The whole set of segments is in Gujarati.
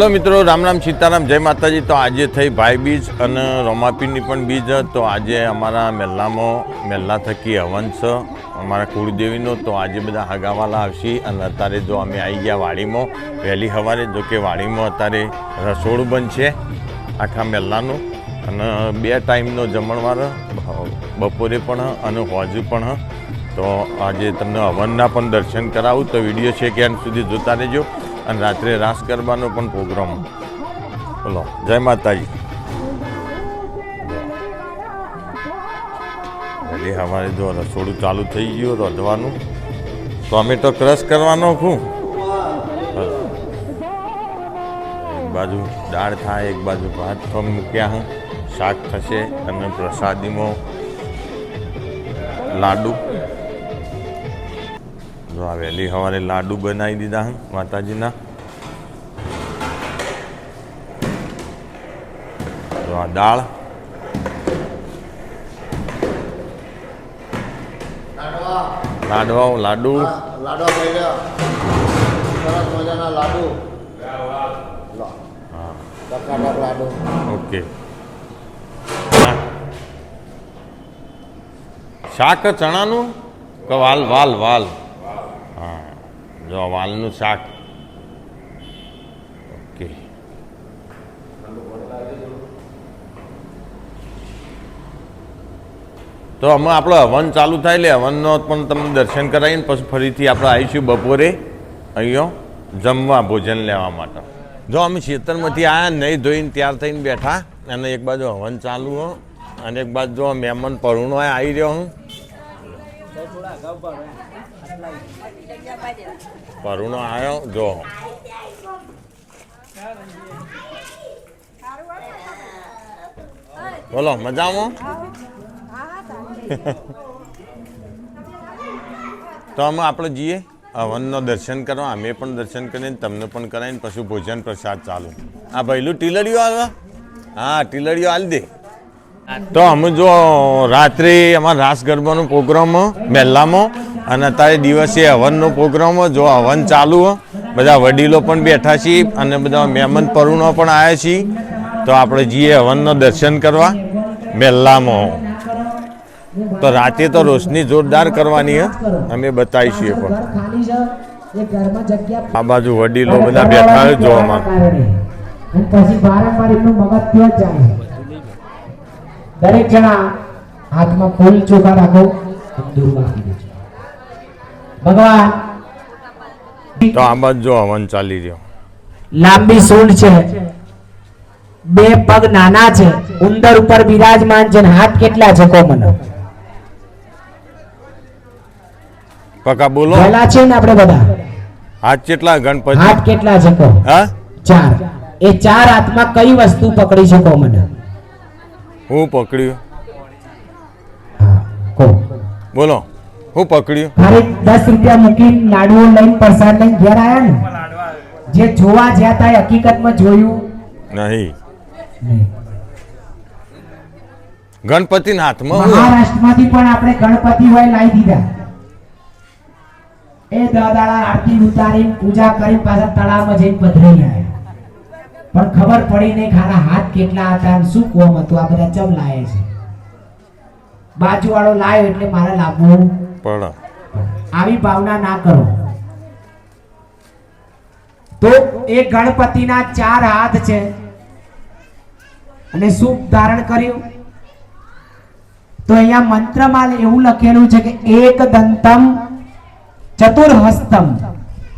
હલો મિત્રો, રામ રામ સીતારામ, જય માતાજી। તો આજે થઈ ભાઈ બીજ અને રોમાપીરની પણ બીજ। તો આજે અમારા મેલ્લા થકી હવન છે અમારા કુળદેવીનો। તો આજે બધા હગાવાલા આવશે અને અત્યારે જો અમે આવી ગયા વાડીમાં વહેલી સવારે। જો કે વાડીમાં અત્યારે રસોડું બનશે આખા મેલ્લાનું અને 2 ટાઈમનો જમણવાર, બપોરે પણ અને હોજુ પણ। તો આજે તમને હવનના પણ દર્શન કરાવું, તો વિડીયો છે કે અંત સુધી જોતા રહેજો। અને રાત્રે રાસ ગરબાનો પણ પ્રોગ્રામ। બોલો જય માતાજી। એટલે અમારે જો રસોડું ચાલુ થઈ ગયું રોધવાનું। ટોમેટો ક્રશ કરવાનો છું। એક બાજુ દાળ થાય, એક બાજુ ભાત થોમ મૂક્યા હું, શાક થશે અને પ્રસાદીમાં લાડુ। જો આ વહેલી સવારે લાડુ બનાવી દીધા હું માતાજીના। જો આ દાળ, લાડુ ઓકે। શાક ચણાનું કે વાલ? હા, જો વાલનું શાક ઓકે। તો અમે આપણો હવન ચાલુ થાય એટલે હવનનો પણ તમને દર્શન કરાવીને પછી ફરીથી આપણે આવીશું બપોરે અહીંયા જમવા, ભોજન લેવા માટે। જો અમે ખેતરમાંથી આવ્યા, નહીં ધોઈને તૈયાર થઈને બેઠા અને એક બાજુ હવન ચાલુ હો અને એક બાજુ જો મહેમાન પરુણો આવી રહ્યો હું। પરુણો આવ્યો જો। બોલો મજામાં? તો અમે આપણે જઈએ હવનનો દર્શન કરવા, અમે પણ દર્શન કરીને તમને પણ કરાવીને પછી ભોજન પ્રસાદ ચાલુ। આ ભાઈલું ટીલડીઓ આવે? હા, ટીલડીઓ હાલ દે। તો અમે જો રાત્રે અમારા રાસ ગરબાનો પ્રોગ્રામ મેલ્લામાં અને અત્યારે દિવસે હવનનો પ્રોગ્રામ। જો હવન ચાલુ, બધા વડીલો પણ બેઠા છીએ અને બધા મહેમાન પરુણો પણ આવ્યા છીએ। તો આપણે જઈએ હવનનો દર્શન કરવા મેલ્લામાં। તો રાતે તો રોશની જોરદાર કરવાની હે, અમે બતાવીશું એ પણ। આ બાજુ વડીલો બધા બેઠા હોય જો અમારે। દરેક જણા હાથમાં ફૂલ ચોખા રાખો, ભગવાન। તો આ બાજુ જો હવન ચાલી રહ્યો। લાંબી સૂંઢ છે, 2 પગ નાના છે, ઉંદર ઉપર બિરાજમાન છે। હાથ કેટલા છે કો મને? પકા બોલો, પહેલા છે ને આપણે બધા હાથ કેટલા ગણપતિ? હાથ કેટલા છે કો? હા, 4। એ 4 હાથમાં કઈ વસ્તુ પકડી છે કો મને? હું પકડ્યું? હા કો બોલો, હું પકડ્યું? અરે 10 રૂપિયા મૂકીને લાડુઓ લઈને પ્રસાદ લઈને ઘેર આયા ને, જે જોવા જ્યાં તા હકીકતમાં જોયું નહીં। ગણપતિના હાથમાં મહારાષ્ટ્રમાંથી પણ આપણે ગણપતિ હોય લાવી દીધા। એ દાદાળા આરતી ઉતારી પૂજા કરી પાછા તળાવમાં જઈને પધરાઈ આવ્યા, પણ ખબર પડી નહીં ખાના હાથ કેટલા હતા અને શું કોમ હતું। આ બધા ચમ લાવે છે? બાજુવાળો લાવ્યો એટલે મારે લાવવું પડે। આવી ભાવના ના કરો। તો એ ગણપતિના 4 હાથ છે અને શું ધારણ કર્યું? તો અહીંયા મંત્રમાં એવું લખેલું છે કે એક દંતમ ચતુર્હસ્તમ।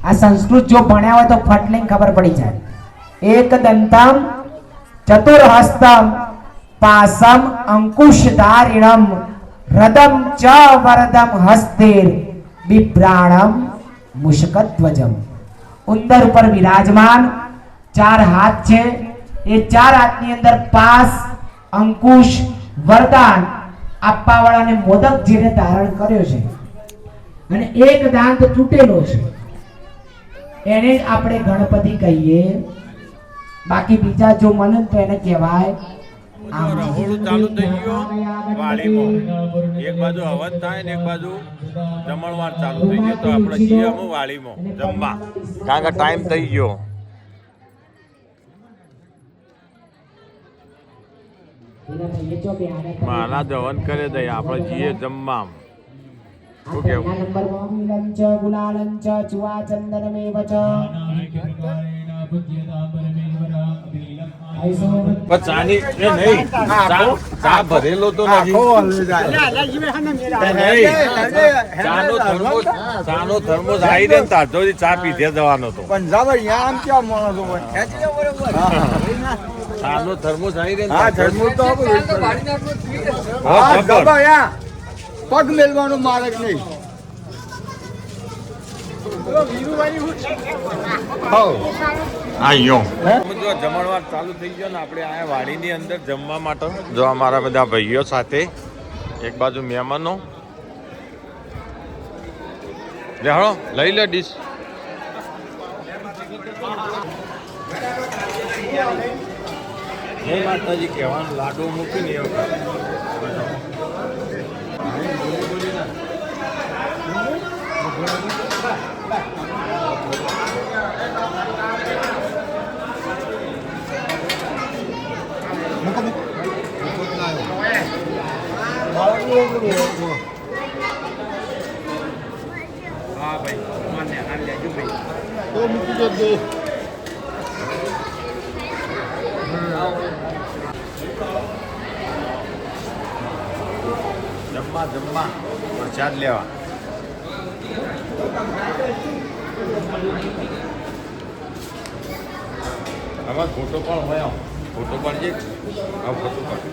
આ સંસ્કૃત જો ભણ્યા હોય તો ફટ લઈને ખબર પડી જાય। એક દંતમ ચતુર્હસ્તમ પાસમ અંકુશધારિણમ હૃદમ ચ વરદમ હસ્તેર બિભ્રાણમ મુષ્કધ્વજમ। ઉંદર ઉપર બિરાજમાન 4 હાથ છે। એ 4 હાથની અંદર પાસ, અંકુશ, વરદાન આપવા વાળાને મોદક જેને ધારણ કર્યો છે અને એક દાંત તૂટેલો છે, એને જ આપણે ગણપતિ કહીએ। બાકી બીજા જો મને તો એને કહેવાય રહોડું ચાલુ થઈ ગયું વાડીમાં। એક બાજુ હવન થાય ને એક બાજુ જમણવાર ચાલુ થઈ ગયો। તો આપણે જઈએ અમે વાડીમાં જમવા, કારણ કે ટાઈમ થઈ ગયો। મહારાજ હવન કરે દે આપણે જઈએ જમવા શું કેવું નંબરમાં મિલન ચ ગુલાલન ચ ચુવા ચંદનમેવ ચ પણ ચાની એ નહીં ચા ભરેલો તો નથી ચાનો થર્મોસ આવી દે ને તાજો ચા પીધે જવાનો તો પંજાબ અહીંયા આમ ક્યાં માણસો હોય ચાનો થર્મોસ આવી દે ને હા જન્મ તો હા, ખબર. પગ મેલવાનું માર્ગ નહીં આયો જો જમણવાર ચાલુ થઈ ગયો ને આપણે આયા વાડીની અંદર જમવા માટે જો અમારા બધા ભાઈઓ સાથે એક બાજુ મહેમાનો લે હળો લઈ લે ડીશ જય માતાજી કહેવાનું લાડુ મૂકીને એવું હા ભાઈ માન્ય હાલ લેજો ભાઈ તો મૂકી દેજો જમવા જમવા પ્રસાદ લેવા આમાં ફોટો પણ હોય ફોટો પાડજે હા ફોટો પાડ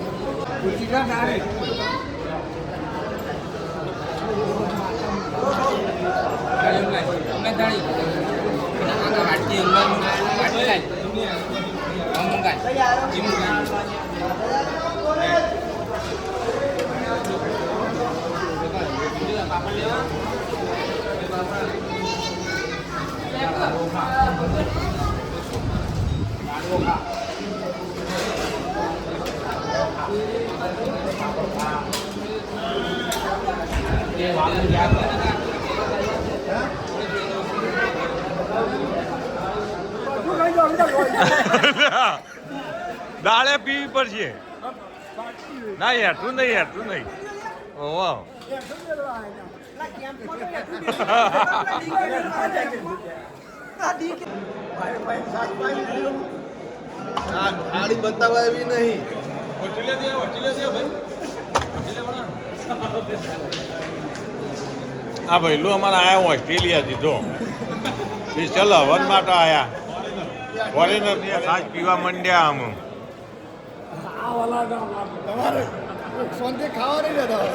દાળે પીવી પડશે ના હેઠું નહીં હેઠું નહીં ઓહો થાળી બતાવવા એવી નહીં આ ભાઈલું અમારા આયા ઓસ્ટ્રેલિયાથી જો સ્પેશિયલ હવન માટે આયા ફોરેનર ખાસ પીવા માંડ્યા આમ તમારે શાંતિ ખાવા નહીં દેતા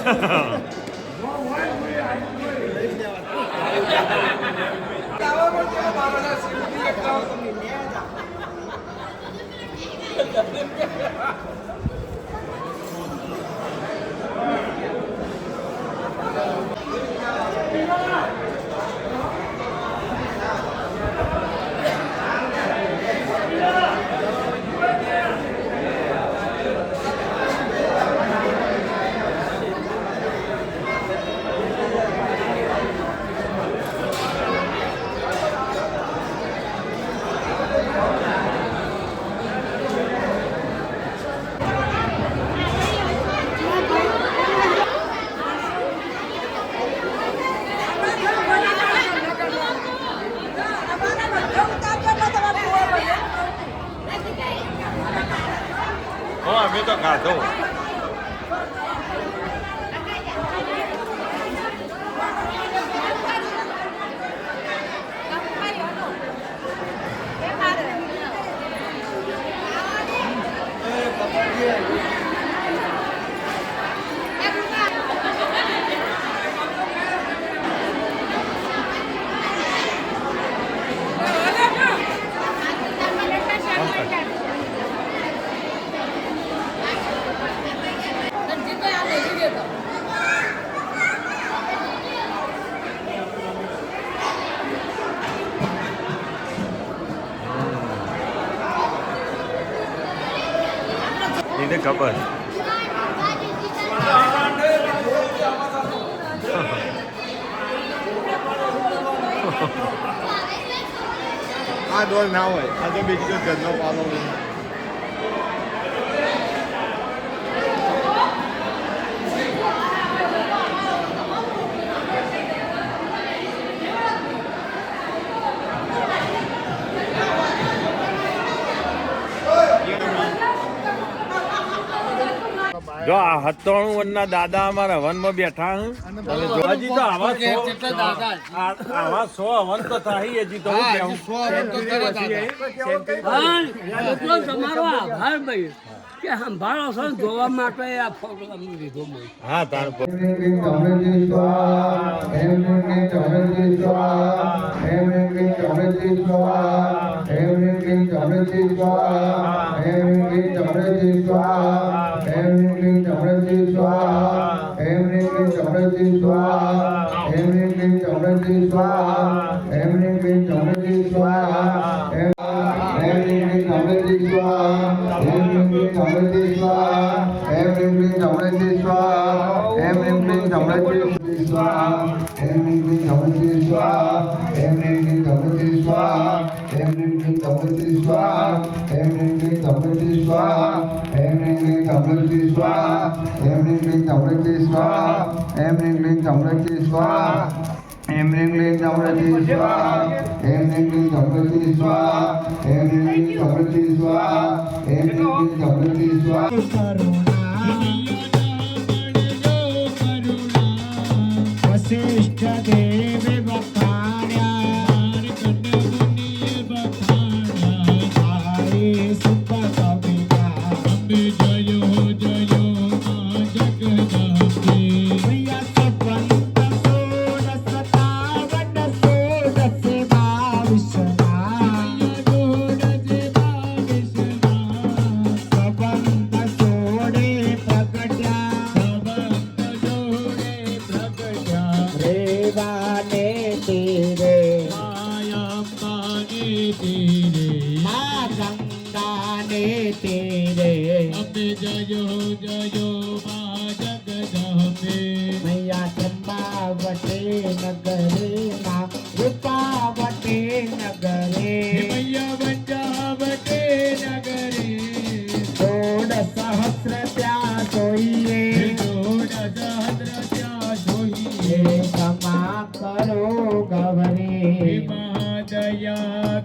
અમે તો ખાધો એને ખબર આ ડોલ ના હોય આ તો બીજી તો ઘરનો પાલો હોય જો આ 97 વર્ષના દાદા અમારા હવનમાં બેઠા હું અને જો હજી તો આવા 100 હવન તો થાય હજી તો હું કહેવું. તમારો આભાર ભાઈ કે સંભાળો છો ને જોવા માટે આ પ્રોગ્રામ લીધો મેં. હા તાર વશિષ્ઠ દેવ બખાડ્યા સુખ मैया चंपावटे नगरे माँ रूपावटे नगरे मैया वंजावटे नगरे जोड़ सहस्र त्या जोइए क्षमा करो गवरे दया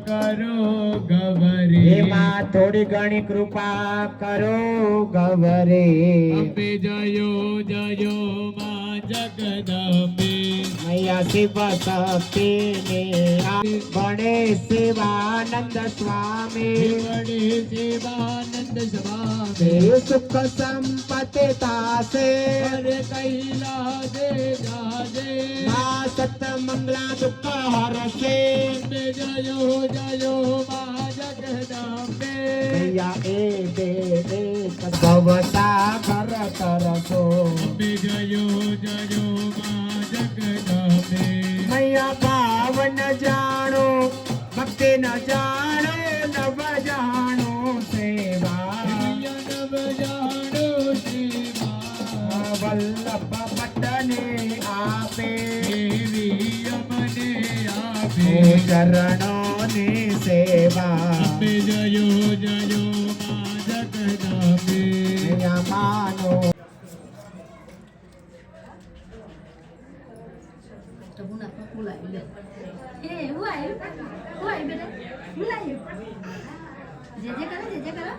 करो गवरे माँ थोड़ी घणी कृपा करो गवरे अम्बे जयो जयो माँ जगदम्बे मैया शिव शक्ति ने गणेश शिवानंद स्वामी सुख संपत्ति तासे कैला दे जाजे माँ सत मंगला दुख हरसे जयो जयो माँ जगदम्बे मैया ए दे भवता कर तरसो जयो जयो माँ जगदम्बे मैया भाव न जानो भक्ति न जानो नव जानो सेवा नव जानो सेवा वल्लभ पटने आपे चरणों ने सेवा जयो जयो माँ जगदम्बे मैया मानो જે જે કરો